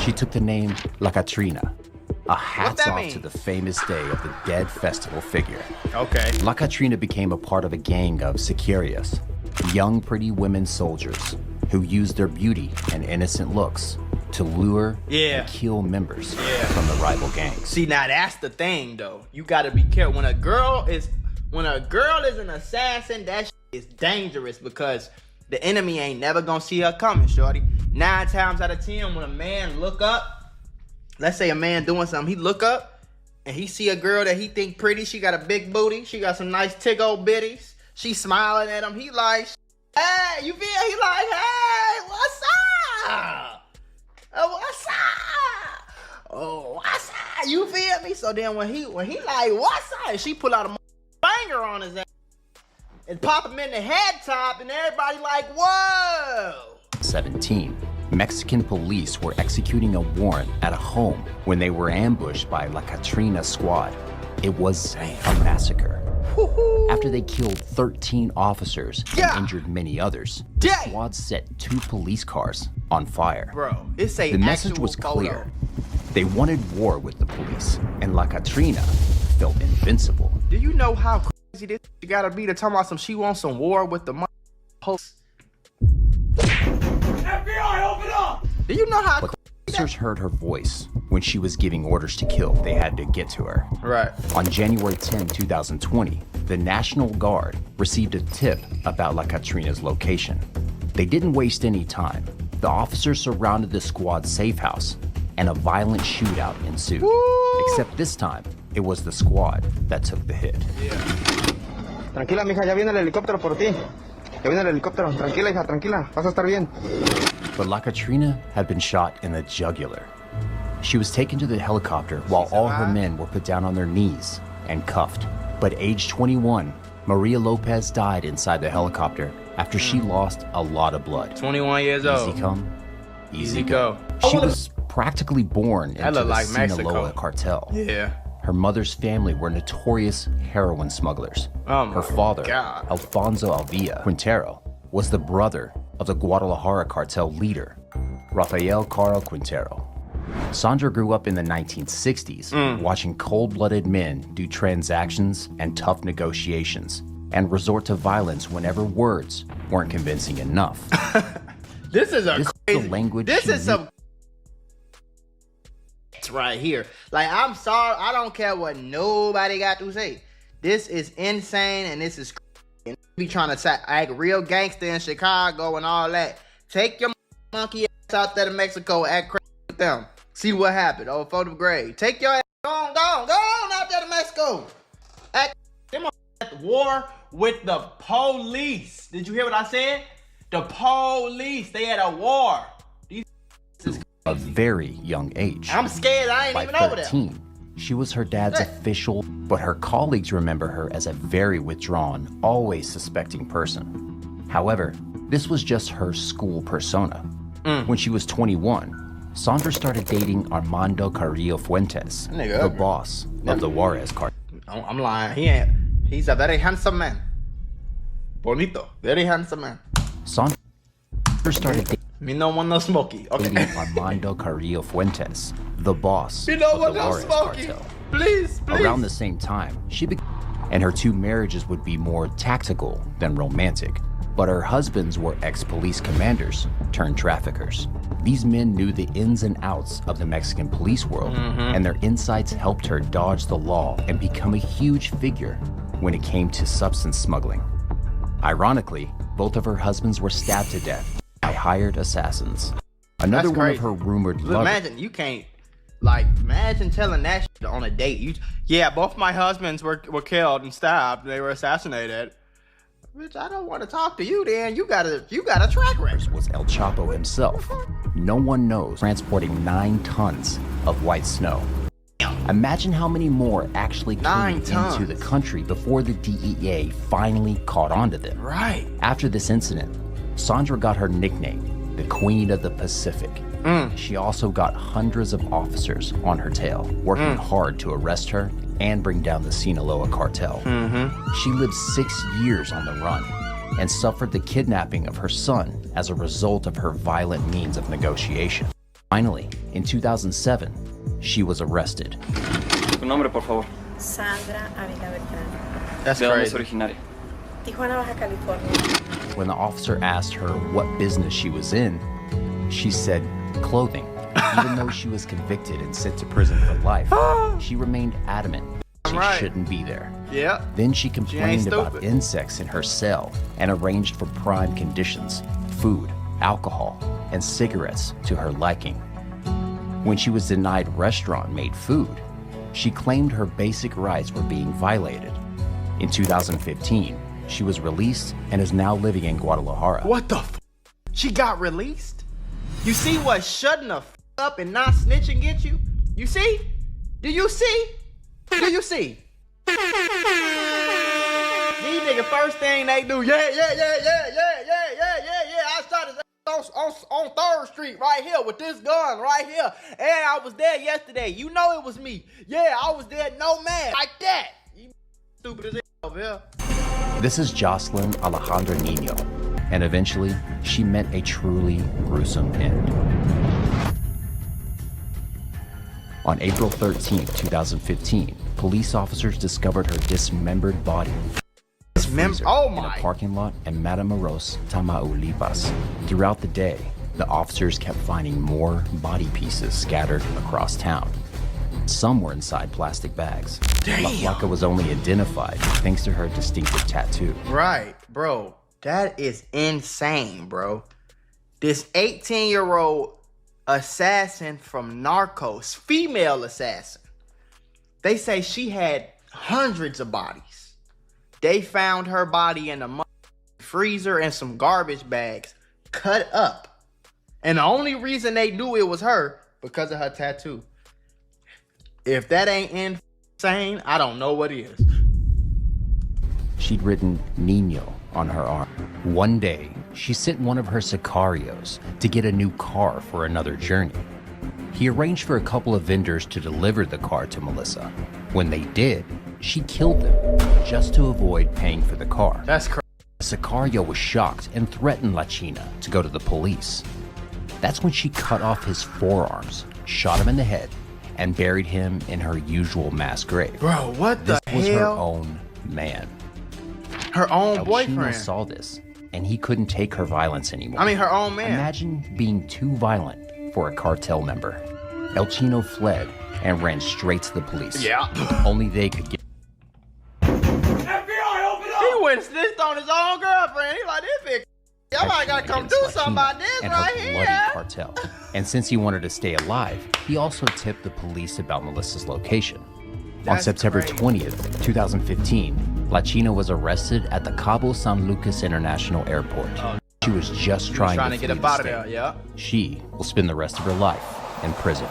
She took the name La Catrina, a hats off mean? to the famous day of the dead festival figure. Okay. La Catrina became a part of a gang of sicarios, young pretty women soldiers who used their beauty and innocent looks to lure and kill members from the rival gangs. See, now that's the thing though. You gotta be careful. When a girl is an assassin, that shit is dangerous because the enemy ain't never gonna see her coming, shorty. 9 times out of 10, when a man look up, let's say a man doing something, he look up and he see a girl that he think pretty, she got a big booty, she got some nice tick old bitties, she smiling at him, he like, hey, you feel? He like, hey, what's up? What's up? Oh, what's up? You feel me? So then when he like, what's up? She pull out a banger on his ass and pop him in the head top, and everybody like, whoa. 17, Mexican police were executing a warrant at a home when they were ambushed by La Catrina squad. It was a massacre. After they killed 13 officers and injured many others, the squad set 2 police cars on fire. Bro, it's a The message was clear. They wanted war with the police, and La Catrina felt invincible. Do you know how crazy this you gotta be to talk about she wants some war with the post? FBI, open up! Do you know how But the officers heard her voice when she was giving orders to kill. They had to get to her. Right. On January 10, 2020, the National Guard received a tip about La Catrina's location. They didn't waste any time. The officers surrounded the squad's safe house, and a violent shootout ensued. Except this time, it was the squad that took the hit. Tranquila, mija, ya viene el helicóptero por ti. Ya viene el helicóptero. Tranquila, hija, tranquila. Vas a estar bien. But La Catrina had been shot in the jugular. She was taken to the helicopter while all her men were put down on their knees and cuffed. But age 21, Maria Lopez died inside the helicopter after she lost a lot of blood. 21 years old. Easy come, easy go. She was practically born into the like Sinaloa cartel. Yeah. Her mother's family were notorious heroin smugglers. Her father, Alfonso Avila Quintero, was the brother of the Guadalajara cartel leader, Rafael Caro Quintero. Sandra grew up in the 1960s, watching cold-blooded men do transactions and tough negotiations, and resort to violence whenever words weren't convincing enough. This is a crazy language. This is some right here. Like, I'm sorry, I don't care what nobody got to say. This is insane, and this is crazy. And be trying to act real gangster in Chicago and all that. Take your monkey ass out there to Mexico, act crazy with them. See what happened. Oh, photo grade. Take your ass. Go on out there to Mexico. Act them at war with the police. Did you hear what I said? The police. They had a war. A very young age. I'm scared. I ain't even over there. 13, she was her dad's official, but her colleagues remember her as a very withdrawn, always suspecting person. However, this was just her school persona. When she was 21, Sandra started dating Armando Carrillo Fuentes, the boss of the Juarez cartel. I'm lying. He's a very handsome man. Bonito. Very handsome man. Sandra started dating Me no want no smoky. Okay. Armando Carrillo Fuentes, the boss Me no of want the no Juarez smoky. cartel. Please. Around the same time, and her 2 marriages would be more tactical than romantic. But her husbands were ex-police commanders turned traffickers. These men knew the ins and outs of the Mexican police world, and their insights helped her dodge the law and become a huge figure when it came to substance smuggling. Ironically, both of her husbands were stabbed to death by hired assassins. Another one of her rumored lovers. Imagine, you can't, imagine telling that shit on a date. Both my husbands were killed and stabbed. They were assassinated. Bitch, I don't want to talk to you then. You got a track record. Was El Chapo himself. No one knows transporting 9 tons of white snow. Imagine how many more actually came into the country before the DEA finally caught on to them. Right. After this incident, Sandra got her nickname, the Queen of the Pacific. She also got hundreds of officers on her tail, working hard to arrest her and bring down the Sinaloa cartel. She lived 6 years on the run and suffered the kidnapping of her son as a result of her violent means of negotiation. Finally, in 2007, she was arrested. Tu nombre, por favor. Sandra Avila. That's ¿De dónde es crazy. originaria? Tijuana, Baja California. When the officer asked her what business she was in, she said clothing. Even though she was convicted and sent to prison for life, she remained adamant she Right. shouldn't be there. Yeah. Then she complained about stupid. insects in her cell and arranged for prime conditions, food, alcohol, and cigarettes to her liking. When she was denied restaurant-made food, she claimed her basic rights were being violated. In 2015, she was released and is now living in Guadalajara. What the f? She got released? You see what shutting the f up and not snitching get you? You see? Do you see? Do you see? These niggas first thing they do, yeah. I shot his ass on 3rd Street right here with this gun right here. And I was there yesterday. You know it was me. Yeah, I was there, no man. Like that. You stupid as hell over here. This is Jocelyn Alejandra Nino, and eventually, she met a truly gruesome end. On April 13, 2015, police officers discovered her dismembered body freezer Oh in a my. parking lot in Matamoros, Tamaulipas. Throughout the day, the officers kept finding more body pieces scattered across town. Some were inside plastic bags. Damn. La Flaca was only identified thanks to her distinctive tattoo. Right, bro. That is insane, bro. This 18-year-old assassin from Narcos, female assassin. They say she had hundreds of bodies. They found her body in a freezer and some garbage bags, cut up. And the only reason they knew it was her, because of her tattoo. If that ain't insane, I don't know what is. She'd written Nino on her arm. One day, she sent one of her sicarios to get a new car for another journey. He arranged for a couple of vendors to deliver the car to Melissa. When they did, she killed them just to avoid paying for the car. That's crazy. The sicario was shocked and threatened La China to go to the police. That's when she cut off his forearms, shot him in the head, and buried him in her usual mass grave. Bro, what the This was her hell? own man. Her own El Chino boyfriend. saw this, and he couldn't take her violence anymore. I mean, her own man. Imagine being too violent for a cartel member. El Chino fled and ran straight to the police. Yeah. Only they could get He went and snitched on his own girlfriend. He like, this bitch. Y'all might gotta come do against La something China about this and right her here. bloody cartel. And since he wanted to stay alive, he also tipped the police about Melissa's location. On That's September crazy. 20th, 2015, La China was arrested at the Cabo San Lucas International Airport. She was just trying Trying to flee get up the out of state. there, yeah. She will spend the rest of her life in prison.